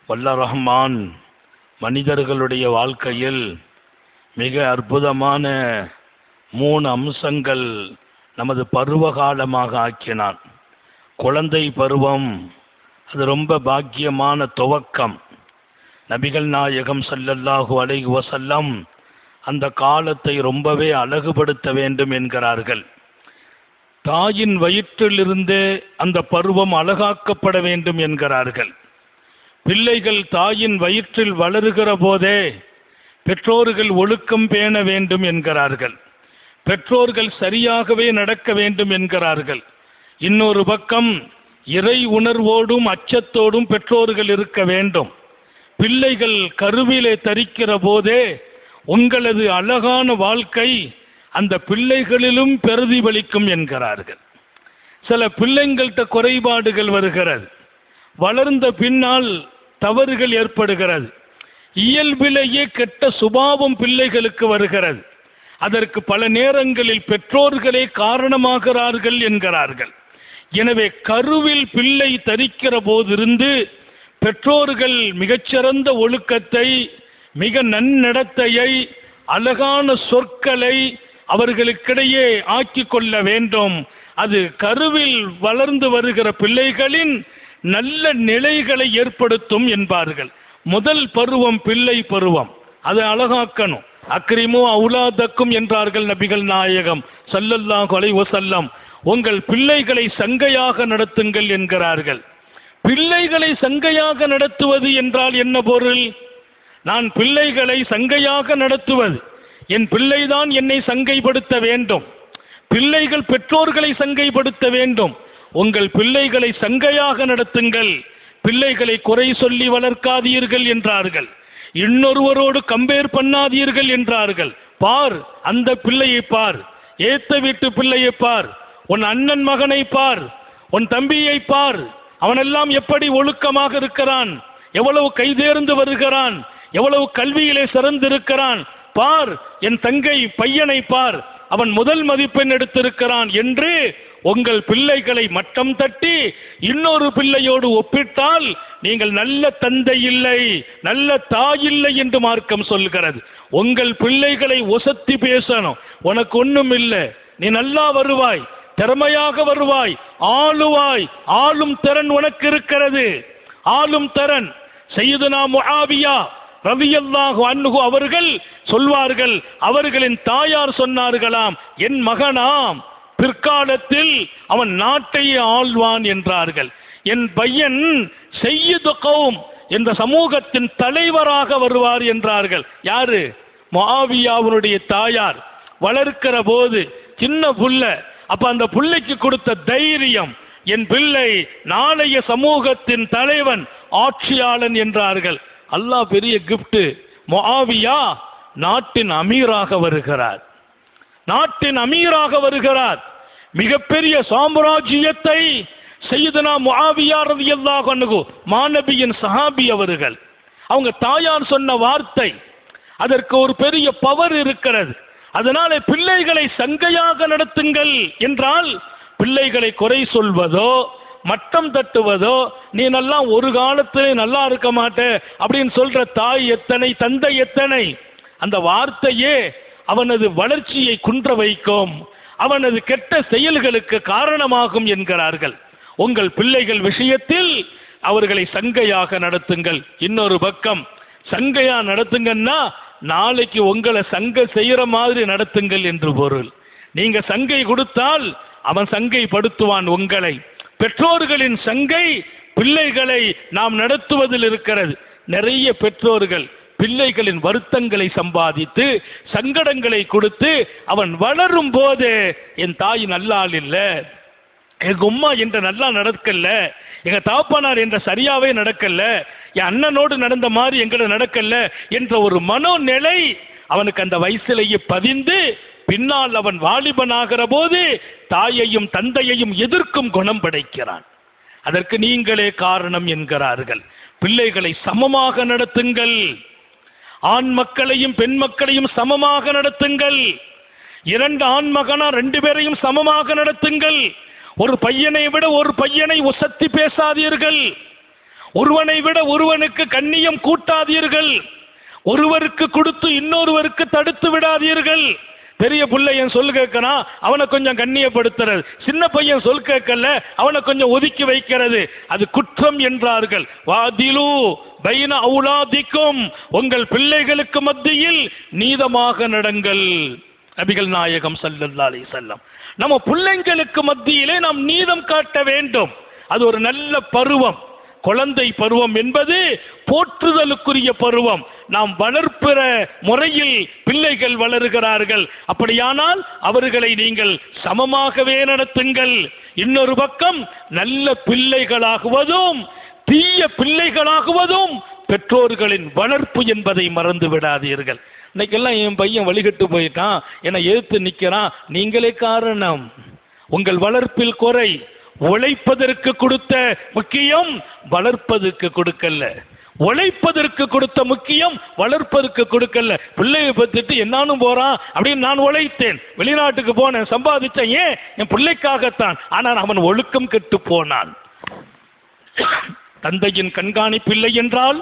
வல்ல ரஹ்மான் மனிதர்களுடைய வாழ்க்கையில் மிக அற்புதமான 3 அம்சங்கள் நமது பருவகாலமாக ஆக்கினான். குழந்தை பருவம் அது ரொம்ப பாக்கியமான துவக்கம். நபிகள் நாயகம் ஸல்லல்லாஹு அலைஹி வஸல்லம் அந்த காலத்தை ரொம்பவே அழகுபடுத்த வேண்டும் என்கிறார்கள். தாயின் வயிற்றிலிருந்தே அந்த பருவம் அழகாக்கப்பட வேண்டும் என்கிறார்கள். பிள்ளைகள் தாயின் வயிற்றில் வளருகிற போதே பெற்றோர்கள் ஒழுக்கம் பேண வேண்டும் என்கிறார்கள். பெற்றோர்கள் சரியாகவே நடக்க வேண்டும் என்கிறார்கள். இன்னொரு பக்கம் இறை உணர்வோடும் அச்சத்தோடும் பெற்றோர்கள் இருக்க வேண்டும். பிள்ளைகள் கருவிலே தரிக்கிற போதே உங்களது அழகான வாழ்க்கை அந்த பிள்ளைகளிலும் பிரதிபலிக்கும் என்கிறார்கள். சில பிள்ளைங்கள்ட்ட குறைபாடுகள் வருகிறது, வளர்ந்த பின்னால் தவறுகள் ஏற்படுகிறது. இயல்பிலேயே கெட்ட சுபாவம் பிள்ளைகளுக்கு வருகிறது. அதற்கு பல நேரங்களில் பெற்றோர்களே காரணமாகிறார்கள் என்கிறார்கள். எனவே கருவில் பிள்ளை தரிக்கிற போதிருந்து பெற்றோர்கள் மிகச்சிறந்த ஒழுக்கத்தை, மிக நன்னடத்தையை, அழகான சொற்களை அவர்களுக்கிடையே ஆக்கி கொள்ள வேண்டும். அது கருவில் வளர்ந்து வருகிற பிள்ளைகளின் நல்ல நிலைகளை ஏற்படுத்தும் என்பார்கள். முதல் பருவம் பிள்ளை பருவம், அதை அழகாக்கணும். அக்ரிமு அவுலாதக்கும் என்றார்கள் நபிகள் நாயகம் ஸல்லல்லாஹு அலைஹி வஸல்லம். உங்கள் பிள்ளைகளை சங்கையாக நடத்துங்கள் என்கிறார்கள். பிள்ளைகளை சங்கையாக நடத்துவது என்றால் என்ன பொருள்? நான் பிள்ளைகளை சங்கையாக நடத்துவது, என் பிள்ளைதான் என்னை சங்கைப்படுத்த வேண்டும். பிள்ளைகள் பெற்றோர்களை சங்கைப்படுத்த வேண்டும். உங்கள் பிள்ளைகளை சங்கையாக நடத்துங்கள், பிள்ளைகளை குறை சொல்லி வளர்க்காதீர்கள் என்றார்கள். இன்னொருவரோடு கம்பேர் பண்ணாதீர்கள் என்றார்கள். பார், அந்த பிள்ளையை பார், ஏத்த வீட்டு பிள்ளையை பார், உன் அண்ணன் மகனை பார், உன் தம்பியை பார், அவனெல்லாம் எப்படி ஒழுக்கமாக இருக்கிறான், எவ்வளவு கைதேர்ந்து வருகிறான், எவ்வளவு கல்வியிலே சிறந்திருக்கிறான், பார் என் தங்கை பையனை பார், அவன் முதல் மதிப்பெண் எடுத்திருக்கிறான் என்று உங்கள் பிள்ளைகளை மட்டம் தட்டி இன்னொரு பிள்ளையோடு ஒப்பிட்டால் நீங்கள் நல்ல தந்தை இல்லை, நல்ல தாய் இல்லை என்று மார்க்கம் சொல்கிறது. உங்கள் பிள்ளைகளை ஒசத்தி பேசணும். உனக்கு ஒண்ணும் இல்லை, நீ நல்லா வருவாய், திறமையாக வருவாய், ஆளுவாய், ஆளும் திறன் உனக்கு இருக்கிறது, ஆளும் திறன். சய்யிதுனா முஆவியா ரலியல்லாஹு அன்ஹு அவர்கள் சொல்வார்கள், அவர்களின் தாயார் சொன்னார்களாம், என் மகனாம் பிற்காலத்தில் அவன் நாட்டையே ஆள்வான் என்றார்கள். என் பையன் சய்யிது கௌம் என்ற சமூகத்தின் தலைவராக வருவார் என்றார்கள். யாரு? முஆவியாவுடைய தாயார். வளர்க்கிற போது சின்ன புள்ள, அப்ப அந்த பிள்ளைக்கு கொடுத்த தைரியம், என் பிள்ளை நாளைய சமூகத்தின் தலைவன், ஆட்சியாளன் என்றார்கள். அல்லாஹ் பெரிய கிஃப்ட். முஆவியா நாட்டின் அமீராக வருகிறார், நாட்டின் அமீராக வருகிறார். மிகப்பெரிய சாம்ராஜ்யத்தை சய்யிதுனா முஆவியா ரலியல்லாஹு அன்ஹு மாநபியின் சஹாபி அவர்கள், அவங்க தாயார் சொன்ன வார்த்தை, அதற்கு ஒரு பெரிய பவர் இருக்கிறது. அதனால பிள்ளைகளை சங்கையாக நடத்துங்கள் என்றால், பிள்ளைகளை குறை சொல்வதோ மட்டம் தட்டுவதோ, நீ நல்லா ஒரு காலத்திலே நல்லா இருக்க மாட்ட அப்படின்னு சொல்ற தாய் எத்தனை, தந்தை எத்தனை, அந்த வார்த்தையே அவனது வளர்ச்சியை குன்ற வைக்கும், அவனது கெட்ட செயல்களுக்கு காரணமாகும் என்கிறார்கள். உங்கள் பிள்ளைகள் விஷயத்தில் அவர்களை சங்கையாக நடத்துங்கள். இன்னொரு பக்கம் சங்கையா நடத்துங்கன்னா நாளைக்கு உங்களை சங்கை செய்யற மாதிரி நடத்துங்கள் என்று பொருள். நீங்க சங்கை கொடுத்தால் அவன் சங்கைப்படுத்துவான் உங்களை. பெற்றோர்களின் சங்கை பிள்ளைகளை நாம் நடத்துவதில் இருக்கிறது. நிறைய பெற்றோர்கள் பிள்ளைகளின் வருத்தங்களை சம்பாதித்து சங்கடங்களை கொடுத்து அவன் வளரும் போது, என் தாய் நல்லாள் இல்லை, எங்க உம்மா என்ற நல்லா நடக்கல, எங்க தாப்பனார் என்ற சரியாவே நடக்கல, என் அண்ணனோடு நடந்த மாதிரி எங்களை நடக்கல என்ற ஒரு மனோநிலை அவனுக்கு அந்த வயசிலேயே பதிந்து, பின்னால் அவன் வாலிபனாகிற போது தாயையும் தந்தையையும் எதிர்க்கும் குணம் படைக்கிறான். அதற்கு நீங்களே காரணம் என்கிறார்கள். பிள்ளைகளை சமமாக நடத்துங்கள், ஆண் மக்களையும் பெண் மக்களையும் சமமாக நடத்துங்கள். 2 ஆண் மகனா 2 பேரையும் சமமாக நடத்துங்கள். ஒரு பையனை விட ஒரு பையனை உசத்தி பேசாதீர்கள். ஒருவனை விட ஒருவனுக்கு கண்ணியம் கூட்டாதீர்கள். ஒருவருக்கு கொடுத்து இன்னொருவருக்கு தடுத்து விடாதீர்கள். பெரிய பிள்ளையன் சொல் கேட்கறான், அவனை கொஞ்சம் கண்ணியப்படுத்துறது. சின்ன பையன் சொல் கேட்கல, அவனை கொஞ்சம் ஒதுக்கி வைக்கிறது. அது குற்றம் என்றார்கள். வாதிலு பைன அவுலாதிக்கும், உங்கள் பிள்ளைகளுக்கு மத்தியில் நீதமாக நடங்கள். நபிகள் நாயகம் ஸல்லல்லாஹு அலைஹி வஸல்லம். நம்ம பிள்ளைங்களுக்கு மத்தியிலே நாம் நீதம் காட்ட வேண்டும். அது ஒரு நல்ல பருவம். குழந்தை பருவம் என்பது போற்றுதலுக்குரிய பருவம். நாம் வளர்ப்பிற முறையில் பிள்ளைகள் வளருகிறார்கள். அப்படியானால் அவர்களை நீங்கள் சமமாகவே நடத்துங்கள். இன்னொரு பக்கம் நல்ல பிள்ளைகளாகுவதும் தீய பிள்ளைகளாகுவதும் பெற்றோர்களின் வளர்ப்பு என்பதை மறந்து விடாதீர்கள். இன்னைக்கெல்லாம் என் பையன் வழிகட்டு போயிட்டான், என்னை எதிர்த்து நிற்கிறான், நீங்களே காரணம். உங்கள் வளர்ப்பில் குறை. உழைப்பதற்கு கொடுத்த முக்கியம் வளர்ப்பதற்கு கொடுக்கல. உழைப்பதற்கு கொடுத்த முக்கியம் வளர்ப்பதற்கு கொடுக்கல. பிள்ளையை பத்திட்டு என்னாலும் போறான் அப்படின்னு நான் உழைத்தேன், வெளிநாட்டுக்கு போனேன், சம்பாதிச்சேன். ஏன்? என் பிள்ளைக்காகத்தான். ஆனால் அவன் ஒழுக்கம் கெட்டு போனான். தந்தையின் கண்காணிப்பு இல்லை என்றால்,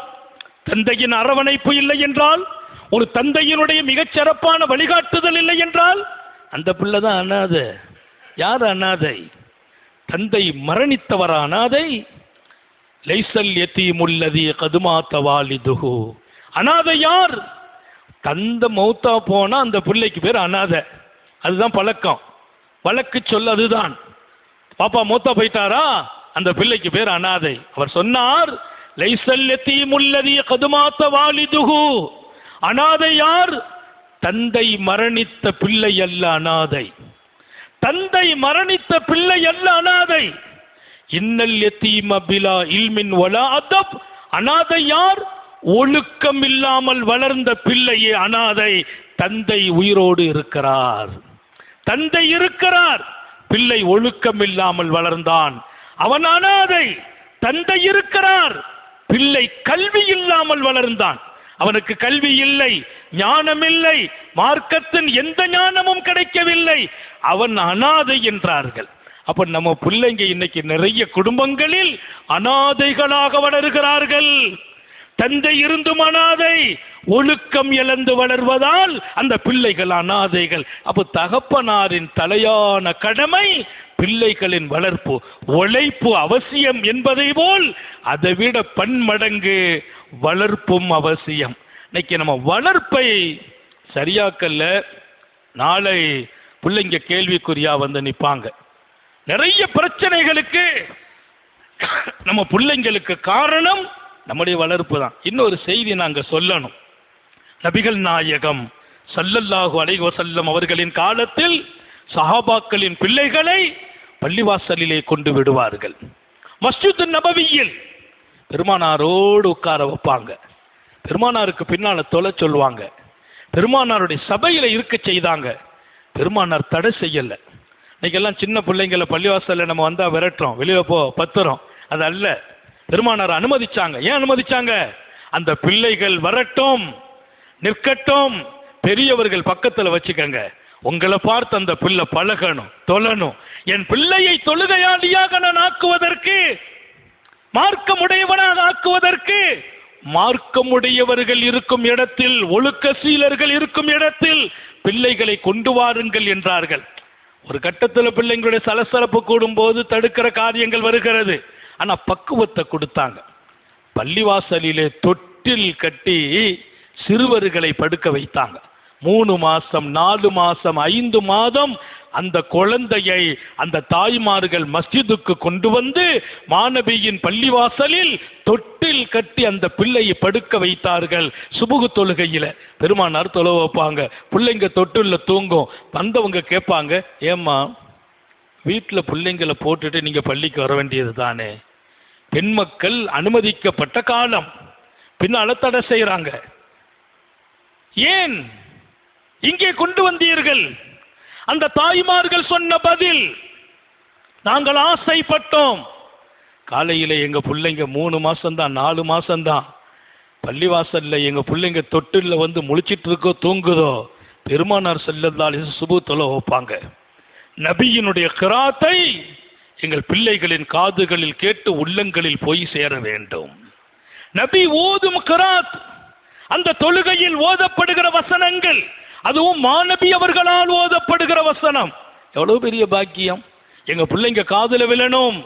தந்தையின் அரவணைப்பு இல்லை என்றால், ஒரு தந்தையினுடைய மிகச்சிறப்பான வழிகாட்டுதல் இல்லை என்றால் அந்த பிள்ளை தான் அனாதை. யார் அனாதை? தந்தை மரணித்தவர் அனாதை. லைசல் யதீமுல்லதி கதுமாத வாலிதுஹு. அனாதை யார்? தந்தை மௌத்தா போனா அந்த பிள்ளைக்கு பேர் அனாதை. அதுதான் பழக்கம், வழக்கு சொல்ல அதுதான். பாப்பா மௌத்தா போயிட்டாரா, அந்த பிள்ளைக்கு பேர் அனாதை. அவர் சொன்னார், லைசல் யதீமுல்லதி கதுமாத வாலிதுஹு. அனாதை யார்? தந்தை மரணித்த பிள்ளை அல்ல அனாதை. தந்தை மரணித்த பிள்ளை அல்ல அனாதை. இன்னல் யதீம பிலா இல்மின் வலா அதப். அனாதை யார்? ஒழுக்கம் இல்லாமல் வளர்ந்த பிள்ளையே அனாதை. தந்தை உயிரோடு இருக்கிறார், தந்தை இருக்கிறார், பிள்ளை ஒழுக்கம் இல்லாமல் வளர்ந்தான், அவன் அனாதை. தந்தை இருக்கிறார், பிள்ளை கல்வி இல்லாமல் வளர்ந்தான், அவனுக்கு கல்வி இல்லை, ஞானம் இல்லை, மார்க்கத்தின் எந்த ஞானமும் கிடைக்கவில்லை, அவன் அனாதை என்றார்கள். அப்ப நம்ம பிள்ளைங்க இன்னைக்கு நிறைய குடும்பங்களில் அனாதைகளாக வளர்கிறார்கள். தந்தை இருந்தும் அனாதை, ஒழுக்கம் இழந்து வளர்வதால் அந்த பிள்ளைகள் அனாதைகள். அப்ப தகப்பனாரின் தலையான கடமை பிள்ளைகளின் வளர்ப்பு. உழைப்பு அவசியம் என்பதை போல் அதைவிட பன்மடங்கு வளர்ப்பும் அவசியம். இன்னைக்கு நம்ம வளர்ப்பை சரியாக்கல்ல, நாளை பிள்ளைங்க கேள்விக்குறியா வந்து நிற்பாங்க. நிறைய பிரச்சனைகளுக்கு நம்ம பிள்ளைங்களுக்கு காரணம் நம்முடைய வளர்ப்பு தான். இன்னொரு செய்தி நாங்கள் சொல்லணும். நபிகள் நாயகம் ஸல்லல்லாஹு அலைஹி வஸல்லம் அவர்களின் காலத்தில் சஹாபாக்களின் பிள்ளைகளை பள்ளிவாசலிலே கொண்டு விடுவார்கள். மஸ்ஜித் நபவியில் பெருமானாரோடு உட்கார வைப்பாங்க. பெருமானாருக்கு பின்னால தொலை சொல்லுவாங்க. பெருமானாருடைய சபையில இருக்க செய்தாங்க. பெருமானார் தடை செய்யல. இன்னைக்கெல்லாம் சின்ன பிள்ளைங்களை பள்ளிவாசல்ல நம்ம வந்தா விரட்டுறோம், வெளியில போ பத்துறோம். அது அல்ல, பெருமானார் அனுமதிச்சாங்க. ஏன் அனுமதிச்சாங்க? அந்த பிள்ளைகள் வரட்டும், நிற்கட்டும், பெரியவர்கள் பக்கத்துல வச்சுக்கங்க. உங்களை பார்த்து அந்த பிள்ளை பழகணும், தொழணும். என் பிள்ளையை தொழுகையாளியாக நான் ஆக்குவதற்கு, மார்க்கமுடையவனாக ஆக்குவதற்கு, மார்க்கமுடையவர்கள் இருக்கும் இடத்தில், ஒழுக்க சீலர்கள் இருக்கும் இடத்தில் பிள்ளைகளை கொண்டு வாருங்கள் என்றார்கள். ஒரு கட்டத்தில் பிள்ளைங்களுடைய சலசலப்பு கூடும் போது தடுக்கிற காரியங்கள் வருகிறது. ஆனா பக்குவத்தை கொடுத்தாங்க. பள்ளிவாசலிலே தொட்டில் கட்டி சிறுவர்களை படுக்க வைத்தாங்க. 3 மாசம் 4 மாசம் 5 மாதம் அந்த குழந்தையை அந்த தாய்மார்கள் மஸ்ஜிதுக்கு கொண்டு வந்து மாணவியின் பள்ளிவாசலில் தொட்டில் கட்டி அந்த பிள்ளையை படுக்க வைத்தார்கள். சுபுகு தொழுகையில பெருமானார் தொழ வைப்பாங்க. பிள்ளைங்க தொட்டில்ல தூங்கும். வந்தவங்க கேட்பாங்க, ஏம்மா வீட்டில் பிள்ளைங்களை போட்டுட்டு நீங்க பள்ளிக்கு வர வேண்டியது தானே? பெண் மக்கள் அனுமதிக்கப்பட்ட காலம், பின்னால தடை செய்யறாங்க. ஏன் இங்கே கொண்டு வந்தீர்கள்? அந்த தாய்மார்கள் சொன்ன பதில், நாங்கள் ஆசைப்பட்டோம். காலையில எங்க பிள்ளைங்க 3 மாசம்தான் 4 மாசம்தான் பள்ளிவாசல்ல எங்க பிள்ளைங்க தொட்டில்ல வந்து முழிச்சிட்டு இருக்கோ தூங்குதோ, பெருமானார் ஸல்லல்லாஹு அலைஹி வஸல்லம் சுபு தொழ வைப்பாங்க. நபியினுடைய கிராத்தை எங்கள் பிள்ளைகளின் காதுகளில் கேட்டு உள்ளங்களில் போய் சேர வேண்டும். நபி ஓதும் கிராத், அந்த தொழுகையில் ஓதப்படுகிற வசனங்கள், அதுவும் மாநபி அவர்களால் ஓதப்படுகிற வசனம், எவ்வளவு பெரிய பாக்கியம். எங்க பிள்ளைங்க காதுல விழணும்.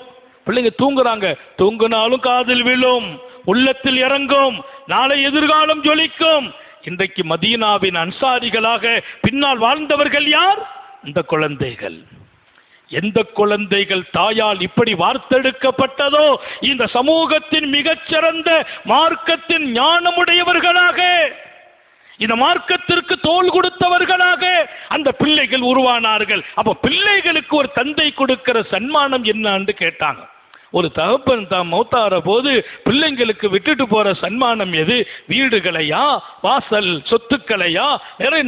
பிள்ளைங்க தூங்குறாங்க, தூங்குனாலும் காதில் விழும், உள்ளத்தில் இறங்கும், நாளை எதிர்காலம் ஜொலிக்கும். இன்றைக்கு மதீனாவின் அன்சாரிகளாக பின்னால் வாழ்ந்தவர்கள் யார்? இந்த குழந்தைகள். எந்த குழந்தைகள் தாயால் இப்படி வார்த்தெடுக்கப்பட்டதோ, இந்த சமூகத்தின் மிகச்சிறந்த மார்க்கத்தின் ஞானமுடையவர்களாக, இந்த மார்க்கத்திற்கு தோள் கொடுத்தவர்களாக அந்த பிள்ளைகள் உருவானார்கள். அப்ப பிள்ளைகளுக்கு ஒரு தந்தை கொடுக்கிற சன்மானம் என்னன்னு கேட்டாங்க. ஒரு தகப்பன் தான் மௌத்தார போது பிள்ளைங்களுக்கு விட்டுட்டு போற சன்மானம் எது? வீடுகளையா, வாசல் சொத்துக்களையா,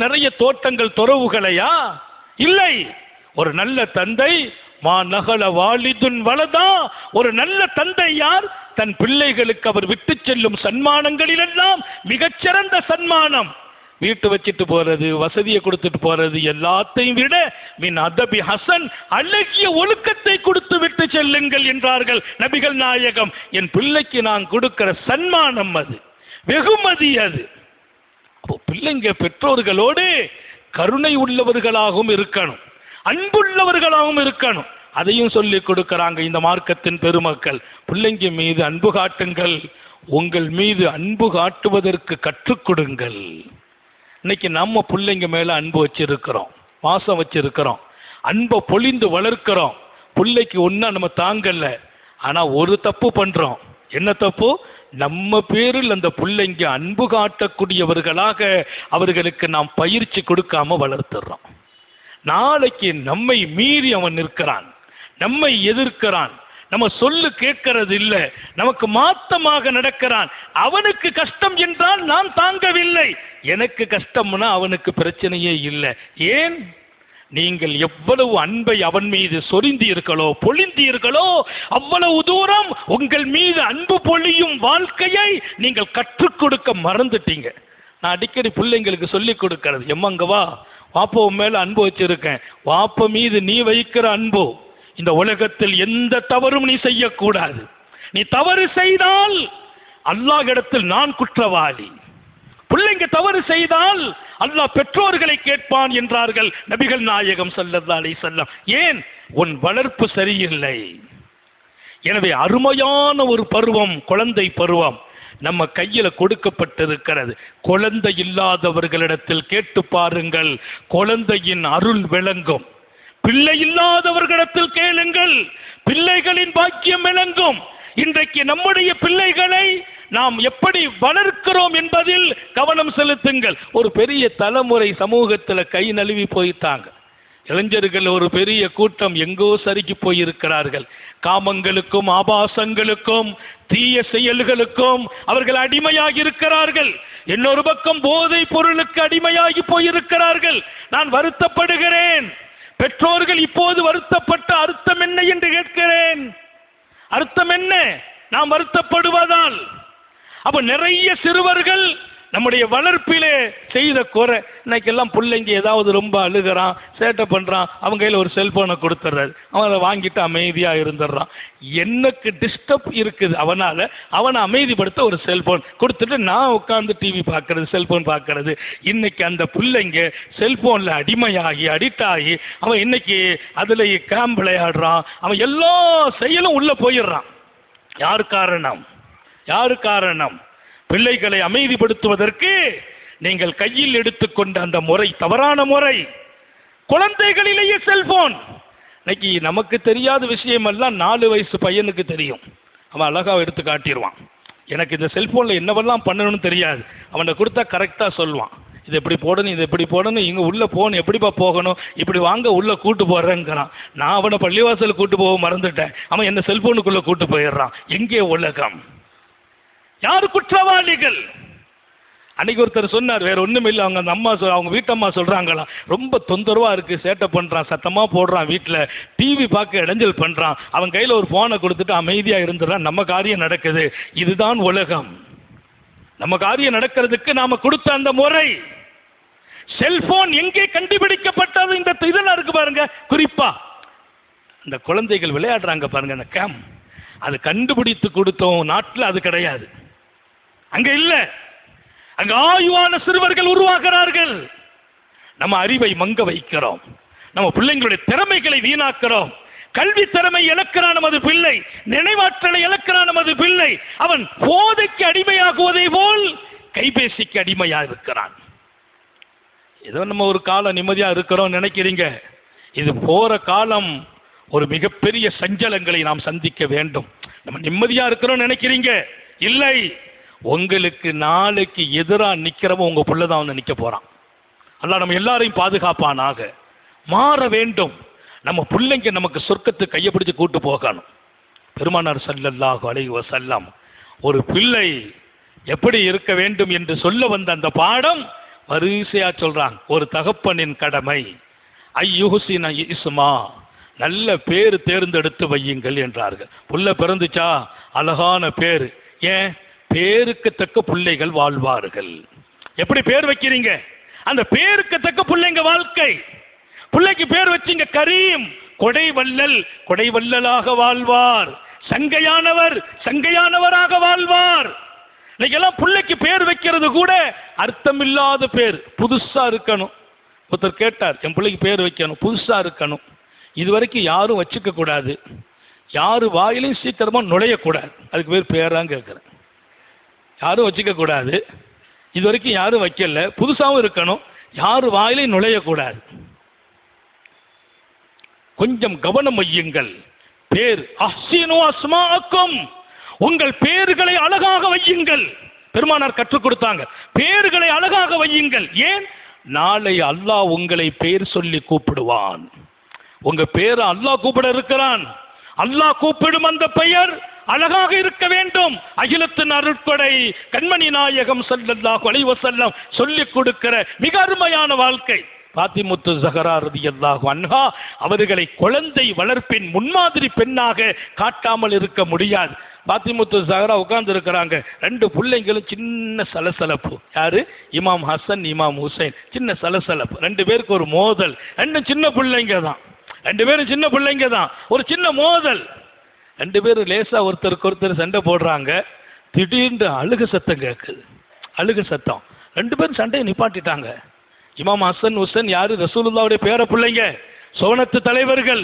நிறைய தோட்டங்கள் துறவுகளையா? இல்லை. ஒரு நல்ல தந்தை, மா நகல வாலிதுன் வலதா, ஒரு நல்ல தந்தை யார்? தன் பிள்ளைகளுக்கு அவர் விட்டு செல்லும் சன்மானங்களிலெல்லாம் மிகச்சிறந்த சன்மானம் வீட்டு வச்சுட்டு போறது, வசதியை கொடுத்துட்டு போறது, எல்லாத்தையும் விட மின் அதபி ஹசன், அழகிய ஒழுக்கத்தை கொடுத்து விட்டு செல்லுங்கள் என்றார்கள் நபிகள் நாயகம். என் பிள்ளைக்கு நான் கொடுக்கிற சன்மானம் அது, வெகுமதி அது. அப்போ பிள்ளைங்க பெற்றோர்களோடு கருணை உள்ளவர்களாகவும் இருக்கணும், அன்புள்ளவர்களாகவும் இருக்கணும். அதையும் சொல்லி கொடுக்கிறாங்க இந்த மார்க்கத்தின் பெருமக்கள். பிள்ளைங்க மீது அன்பு காட்டுங்கள், உங்கள் மீது அன்பு காட்டுவதற்கு கற்றுக் கொடுங்கள். இன்னைக்கு நம்ம பிள்ளைங்க மேல அன்பு வச்சிருக்கிறோம், பாசம் வச்சிருக்கிறோம், அன்பை பொழிந்து வளர்க்கிறோம். பிள்ளைக்கு ஒன்னா நம்ம தாங்கல, ஆனா ஒரு தப்பு பண்றோம். என்ன தப்பு? நம்ம பேரில் அந்த பிள்ளைங்க அன்பு காட்டக்கூடியவர்களாக அவர்களுக்கு நாம் பயிற்சி கொடுக்காம வளர்த்துறோம். நாளைக்கு நம்மை மீறி அவன் நிற்கிறான், நம்மை எதிர்க்கிறான், நம்ம சொல்லு கேட்கறது இல்லை, நமக்கு மாத்தமாக நடக்கிறான். அவனுக்கு கஷ்டம் என்றால் நான் தாங்கவில்லை, எனக்கு கஷ்டம்னா அவனுக்கு பிரச்சனையே இல்லை. ஏன்? நீங்கள் எவ்வளவு அன்பை அவன் மீது சொரிந்தீர்களோ, பொழிந்தீர்களோ, அவ்வளவு தூரம் உங்கள் மீது அன்பு பொழியும் வாழ்க்கையை நீங்கள் கற்றுக் கொடுக்க மறந்துட்டீங்க. நான் அடிக்கடி பிள்ளைங்களுக்கு சொல்லி கொடுக்கிறது, எம்மங்க வா, வாப்பா உன் மேல அன்பு வச்சிருக்கேன், வாப்ப மீது நீ வைக்கிற அன்பு, இந்த உலகத்தில் எந்த தவறும் நீ செய்யக்கூடாது. நீ தவறு செய்தால் அல்லாஹ் இடத்தில் நான் குற்றவாளி. பிள்ளைங்க தவறு செய்தால் அல்லாஹ் பெற்றோர்களை கேட்பான் என்றார்கள் நபிகள் நாயகம் ஸல்லல்லாஹு அலைஹி வஸல்லம். ஏன்? உன் வளர்ப்பு சரியில்லை. எனவே அருமையான ஒரு பருவம் குழந்தை பருவம் நம்ம கையில கொடுக்கப்பட்டிருக்கிறது. குழந்தை இல்லாதவர்களிடத்தில் கேட்டு பாருங்கள், குழந்தையின் அருள் விளங்கும். பிள்ளை இல்லாதவர்களிடத்தில் கேளுங்கள், பிள்ளைகளின் பாக்கியம் விளங்கும். இன்றைக்கு நம்முடைய பிள்ளைகளை நாம் எப்படி வளர்க்கிறோம் என்பதில் கவனம் செலுத்துங்கள். ஒரு பெரிய தலைமுறை சமூகத்தில் கை நழுவி போயிட்டாங்க. இளைஞர்கள் ஒரு பெரிய கூட்டம் எங்கோ சறுக்கி போயிருக்கிறார்கள். காமங்களுக்கும் ஆபாசங்களுக்கும் தீய செயல்களுக்கும் அவர்கள் அடிமையாகி இருக்கிறார்கள். இன்னொரு பக்கம் போதை பொருளுக்கு அடிமையாகி போயிருக்கிறார்கள். நான் வருத்தப்படுகிறேன். பெற்றோர்கள் இப்போது வருத்தப்பட்ட அர்த்தம் என்ன என்று கேட்கிறேன். அர்த்தம் என்ன? நாம் வருத்தப்படுவதால். அப்ப நிறைய சிறுவர்கள் நம்முடைய வளர்ப்பிலே செய்த குறை. இன்னைக்கெல்லாம் பிள்ளைங்க ஏதாவது ரொம்ப அழுகிறான், சேட்டை பண்றான், அவங்க கையில் ஒரு செல்போனை கொடுத்துட்றாரு, அவனை வாங்கிட்டு அமைதியா இருந்துடுறான். எனக்கு டிஸ்டர்ப் இருக்குது, அவனை அமைதிப்படுத்த ஒரு செல்போன் கொடுத்துட்டு நான் உட்காந்து டிவி பார்க்கறது, செல்போன் பார்க்கறது. இன்னைக்கு அந்த பிள்ளைங்க செல்போன்ல அடிமையாகி அடிக்ட் ஆகி அவன் இன்னைக்கு அதுல கேம் விளையாடுறான், அவன் எல்லா செயலும் உள்ள போயிடுறான். யார் காரணம்? யாரு காரணம்? பிள்ளைகளை அமைதிப்படுத்துவதற்கு நீங்கள் கையில் எடுத்துக்கொண்ட அந்த முறை தவறான முறை. குழந்தைகளிலேயே செல்போன். இன்னைக்கு நமக்கு தெரியாத விஷயம் எல்லாம் 4 வயசு பையனுக்கு தெரியும். அவன் அழகா எடுத்து காட்டிடுவான். எனக்கு இந்த செல்போன்ல என்னவெல்லாம் பண்ணணும்னு தெரியாது, அவனை கொடுத்தா கரெக்டா சொல்லுவான். இது எப்படி போடணும், இது எப்படி போடணும், இங்க உள்ள போகணும், எப்படிப்பா போகணும், இப்படி வாங்க உள்ள கூட்டு போறேங்கிறான். நான் அவனை பள்ளிவாசல் கூட்டு போக மறந்துட்டேன், அவன் என்ன செல்போனுக்குள்ள கூட்டு போயிடுறான். எங்கே உலகம்? யார் குற்றவாளிகள்? அன்னைக்கு ஒருத்தர் சொன்னார், வேற ஒண்ணும் இல்லை, அவங்க அந்த அம்மா அவங்க வீட்டம்மா சொல்றாங்களா, ரொம்ப தொந்தரவா இருக்கு, சேட்டை பண்றான், சத்தமா போடுறான், வீட்டுல டிவி பார்க்க இடைஞ்சல் பண்றான், அவன் கையில ஒரு போனை கொடுத்துட்டு அமைதியா இருந்துறான், நம்ம காரியம் நடக்குது. இதுதான் உலகம். நம்ம காரியம் நடக்கிறதுக்கு நாம கொடுத்த அந்த முறை. செல்போன் எங்கே கண்டுபிடிக்கப்பட்டது? இந்த இதெல்லாம் இருக்கு பாருங்க. குறிப்பா அந்த குழந்தைகள் விளையாடுறாங்க பாருங்க, அந்த கேம், அது கண்டுபிடித்து கொடுத்தோம் நாட்டில் அது கிடையாது, அங்க இல்ல. அங்க ஆயுவான சிறுவர்கள் உருவாகிறார்கள். நம்ம அறிவை மங்க வைக்கிறோம், நம்ம பிள்ளைங்களுடைய திறமைகளை வீணாக்கிறோம். கல்வி திறமை இழக்கிறான் நமது பிள்ளை, நினைவாற்றலை இழக்கிறான் நமது பிள்ளை. அவன் போதைக்கு அடிமையாகுவதை போல் கைபேசிக்கு அடிமையாக இருக்கிறான். ஏதோ நம்ம ஒரு காலம் நிம்மதியா இருக்கிறோம் நினைக்கிறீங்க, இது போற காலம். ஒரு மிகப்பெரிய சஞ்சலங்களை நாம் சந்திக்க வேண்டும். நம்ம நிம்மதியா இருக்கிறோம் நினைக்கிறீங்க, இல்லை. உங்களுக்கு நாளைக்கு எதிராக நிக்கிறவன் உங்க புள்ள தான் வந்து நிக்க போறான். அல்லாஹ் நம்ம எல்லாரையும் பாதுகாப்பானாக. மாற வேண்டும். நம்ம பிள்ளைங்க நமக்கு சொர்க்கத்துக்கு கையை பிடிச்சு கூட்டு போகணும். பெருமானார் ஸல்லல்லாஹு அலைஹி வஸல்லம் ஒரு பிள்ளை எப்படி இருக்க வேண்டும் என்று சொல்ல வந்த அந்த பாடம் வரிசையா சொல்றாங்க. ஒரு தகப்பனின் கடமை ஐயுஹ்சின இஸ்மா, நல்ல பேர் தேர்ந்தெடுத்து வையுங்கள் என்றார்கள். புள்ள பிறந்துச்சா அழகான பேர், ஏன் பேருக்கு தக்க பிள்ளைகள் வாழ்வார்கள். எப்படி பேர் வைக்கிறீங்க, அந்த பேருக்கு தக்க பிள்ளைங்க வாழ்க்கை. பிள்ளைக்கு பேர் வச்சீங்க கரீம், கொடைவள்ளல், கொடைவள்ளலாக வாழ்வார். சங்கையானவர், சங்கையானவராக வாழ்வார். இன்னைக்கெல்லாம் பிள்ளைக்கு பேர் வைக்கிறது கூட அர்த்தமில்லாத பேர், புதுசா இருக்கணும். ஒருத்தர் கேட்டார், என் பிள்ளைக்கு பேர் வைக்கணும், புதுசா இருக்கணும். இதுவரைக்கும் யாரும் வச்சுக்க கூடாது, யாரு வாயிலையும் சீக்கிரமா நுழையக்கூடாது, அதுக்கு பேர் பேராங்க கேட்குறேன். யாரும் வச்சுக்க கூடாது, இதுவரைக்கும் யாரும் வைக்கல, புதுசாகவும் இருக்கணும், யாரு வாயிலையும் நுழையக்கூடாது. கொஞ்சம் கவனம் வையுங்கள். பேர் அஹ்சினு அஸ்மாஅக்கும், உங்கள் பேர்களை அழகாக வையுங்கள். பெருமானார் கற்றுக் கொடுத்தாங்க, பேர்களை அழகாக வையுங்கள். ஏன்? நாளை அல்லாஹ் உங்களை பேர் சொல்லி கூப்பிடுவான். உங்க பேரை அல்லாஹ் கூப்பிட இருக்கிறான். அல்லாஹ் கூப்பிடும் அந்த பெயர் அழகாக இருக்க வேண்டும். அகிலத்தின் அருட்கொடை கண்மணி நாயகம் ஸல்லல்லாஹு அலைஹி வஸல்லம் சொல்லிக் கொடுக்கிற மிக அருமையான வாழ்க்கை. பாத்திமுத்து ஸஹரா ரலியல்லாஹு அன்ஹா அவர்களை குழந்தை வளர்ப்பின் முன்மாதிரி பெண்ணாக காட்டாமல் இருக்க முடியாது. பாத்திமுத்து ஸஹரா உட்கார்ந்து இருக்கிறாங்க, ரெண்டு பிள்ளைங்களும் சின்ன சலசலப்பு. யாரு? இமாம் ஹசன், இமாம் ஹுசைன். சின்ன சலசலப்பு, ரெண்டு பேருக்கு ஒரு மோதல். ரெண்டும் சின்ன பிள்ளைங்க தான், ரெண்டு பேரும் சின்ன பிள்ளைங்க தான். ஒரு சின்ன மோதல், ரெண்டு பேரும் லேசா ஒருத்தருக்கு ஒருத்தர் சண்டை போடுறாங்க. திடீர்னு அழுக சத்தம் கேட்குது, அழுக சத்தம். ரெண்டு பேரும் சண்டையை நிப்பாட்டிட்டாங்க. இமாம் ஹசன் ஹுசைன் யாரு? ரசூலுல்லாஹ்வுடைய பேர பிள்ளைங்க, சோனத்து தலைவர்கள்.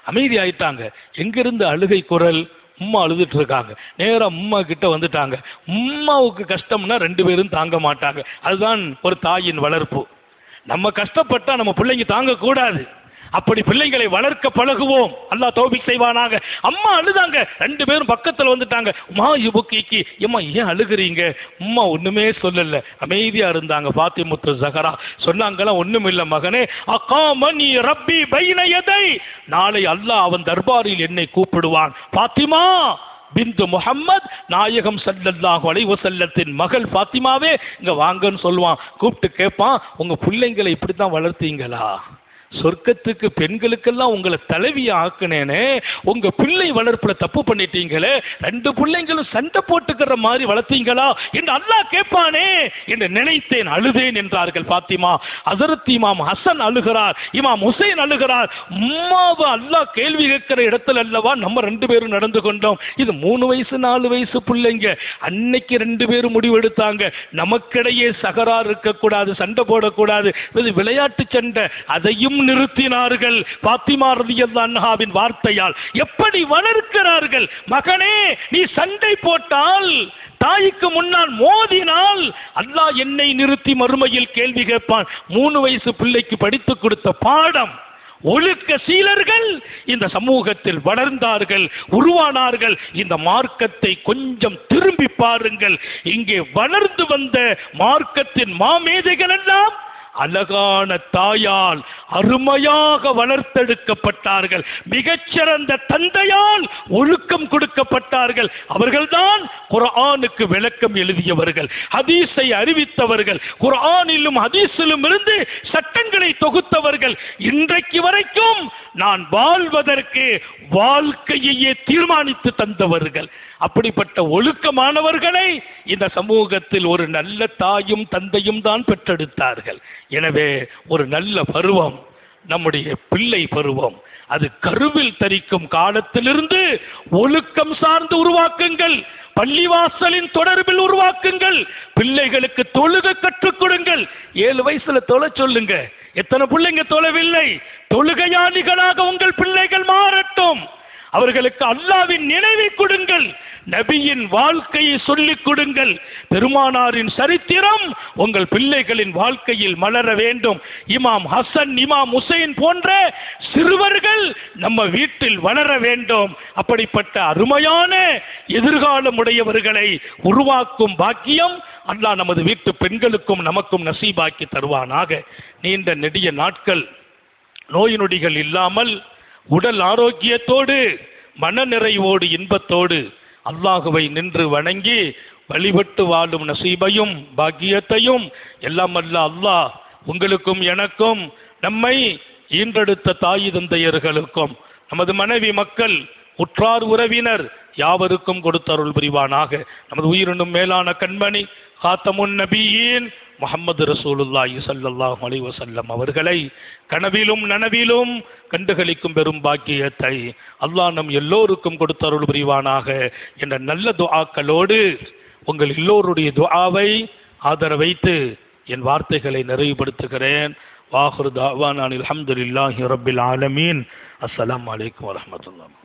அமைதி ஆயிட்டாங்க. எங்கிருந்து அழுகை குரல்? உம்மா அழுதுட்டு இருக்காங்க. நேரம் உம்மா கிட்ட வந்துட்டாங்க. உம்மாவுக்கு கஷ்டம்னா ரெண்டு பேரும் தாங்க மாட்டாங்க. அதுதான் ஒரு தாயின் வளர்ப்பு. நம்ம கஷ்டப்பட்டா நம்ம பிள்ளைங்க தாங்க கூடாது. அப்படி பிள்ளைங்களை வளர்க்க பழகுவோம். அல்லாஹ் தௌஃபீக் செய்வானாக. அம்மா அழுதாங்க, ரெண்டு பேரும் பக்கத்தில் வந்துட்டாங்க. மா யுபுக்கி, அம்மா ஏன் அழுகிறீங்க? அம்மா ஒண்ணுமே சொல்லல, அமைதியா இருந்தாங்க. பாத்திமுத்து ஸஹரா சொன்னாங்களா, ஒண்ணும் இல்ல மகனே, அகாமனி ரப்பி பைன யதை, நாளை அல்லாஹ் அவன் தர்பாரில் என்னை கூப்பிடுவான். பாத்திமா பிந்து முஹம்மத், நாயகம் ஸல்லல்லாஹு அலைஹி வஸல்லத்தின் மகள் பாத்திமாவே இங்க வாங்கன்னு சொல்லுவான். கூப்பிட்டு கேட்பான், உங்க பிள்ளைங்களை இப்படித்தான் வளர்த்தீங்களா? சொர்க்கத்துக்கு பெண்களுக்கெல்லாம் உங்களை தலைவியை ஆக்குனேனே, உங்க பிள்ளை வளர்ப்புல தப்பு பண்ணிட்டீங்களே, ரெண்டு பிள்ளைங்களும் சண்டை போட்டுக்கிற மாதிரி வளர்த்தீங்களா என்று அல்லாஹ் கேட்பானே என்று நினைத்தேன், அழுதேன் என்றார்கள் பாத்திமா. ஹஸரத் இமாம் ஹசன் அழுகிறார், இமாம் ஹுசைன் அழுகிறார். உம்மாவை அல்லாஹ் கேள்வி கேட்கிற இடத்துல அல்லவா நம்ம ரெண்டு பேரும் நடந்து கொண்டோம். இது 3 வயசு 4 வயசு பிள்ளைங்க. அன்னைக்கு ரெண்டு பேரும் முடிவெடுத்தாங்க, நமக்கிடையே சகரா இருக்கக்கூடாது, சண்டை போடக்கூடாது, இது விளையாட்டு சண்டை. அதையும் நிறுத்தினார்கள் பாத்திமா ரலியல்லாஹு அன்ஹாவின் வார்த்தையால். எப்படி வளர்க்கிறார்கள்? மகனே, நீ சண்டை போட்டால், தாய்க்கு முன்னால் மோதினால் அல்லாஹ் என்னை நிறுத்தி மறுமையில் கேள்வி கேட்பான். 3 வயசு பிள்ளைக்கு படித்து கொடுத்த பாடம். ஒழுக்க சீலர்கள் இந்த சமூகத்தில் வளர்ந்தார்கள், உருவானார்கள். இந்த மார்க்கத்தை கொஞ்சம் திரும்பி பாருங்கள். இங்கே வளர்ந்து வந்த மார்க்கத்தின் மாமேதைகள் எல்லாம் அழகான தாயால் அருமையாக வளர்த்தெடுக்கப்பட்டார்கள். மிகச்சிறந்த தந்தையால் ஒழுக்கம் கொடுக்கப்பட்டார்கள். அவர்கள்தான் குர்ஆனுக்கு விளக்கம் எழுதியவர்கள், ஹதீஸை அறிவித்தவர்கள், குர்ஆனிலும் ஹதீஸிலும் இருந்து சட்டங்களை தொகுத்தவர்கள். இன்றைக்கு வரைக்கும் நான் வாழ்வதற்கு வாழ்க்கையையே தீர்மானித்து தந்தவர்கள். அப்படிப்பட்ட ஒழுக்கமானவர்களை இந்த சமூகத்தில் ஒரு நல்ல தாயும் தந்தையும் தான் பெற்றெடுத்தார்கள். எனவே ஒரு நல்ல பருவம் நம்முடைய பிள்ளை பருவம். அது கருவில் தரிக்கும் காலத்திலிருந்து ஒழுக்கம் சார்ந்து உருவாக்குங்கள். பள்ளிவாசலின் தொடர்பில் உருவாக்குங்கள். பிள்ளைகளுக்கு தொழுக கற்றுக் கொடுங்கள். 7 வயசுல தொலை சொல்லுங்க. எத்தனை பிள்ளைங்க தொழவில்லை? தொழுகையாளிகளாக உங்கள் பிள்ளைகள் மாறட்டும். அவர்களுக்கு அல்லாஹ்வின் நினைவை கொடுங்கள். நபியின் வாழ்க்கையை சொல்லிக் கொடுங்கள். பெருமானாரின் சரித்திரம் உங்கள் பிள்ளைகளின் வாழ்க்கையில் மலர வேண்டும். இமாம் ஹசன், இமாம் ஹுசைன் போன்ற சிறுவர்கள் நம்ம வீட்டில் வளர வேண்டும். அப்படிப்பட்ட அருமையான எதிர்காலம் உடையவர்களை உருவாக்கும் பாக்கியம் அல்லாஹ் நமது வீட்டு பெண்களுக்கும் நமக்கும் நசீபாக்கி தருவானாக. நீண்ட நெடிய நாட்கள் நோய் நொடிகள் இல்லாமல் உடல் ஆரோக்கியத்தோடு மனநிறைவோடு இன்பத்தோடு அல்லாஹுவை நின்று வணங்கி வழிபட்டு வாழும் நசீபையும் பாக்கியத்தையும் எல்லாம் அல்ல அல்லாஹ் உங்களுக்கும் எனக்கும் நம்மை ஈன்றெடுத்த தாய் தந்தையர்களுக்கும் நமது மனைவி மக்கள் உற்றார் உறவினர் யாவருக்கும் கொடுத்தருள் புரிவானாக. நமது உயிரினும் மேலான கண்மணி காத்தமுன் நபியின் முஹம்மது ரசூலுல்லாஹி ஸல்லல்லாஹு அலைஹி வஸல்லம் அவர்களை கனவிலும் நனவிலும் கண்டுகளிக்கும் பெரும் பாக்கியத்தை அல்லாஹ் நம் எல்லோருக்கும் கொடுத்தருள் புரிவானாக என்ற நல்ல துஆக்களோடு உங்கள் எல்லோருடைய துஆவை ஆதரவைத்து என் வார்த்தைகளை நிறைவுபடுத்துகிறேன். வாஹிரு தஅவானா அல்ஹம்துலில்லாஹி ரப்பில் ஆலமீன். அஸ்ஸலாமு அலைக்கும் வரஹ்மத்துல்லாஹி.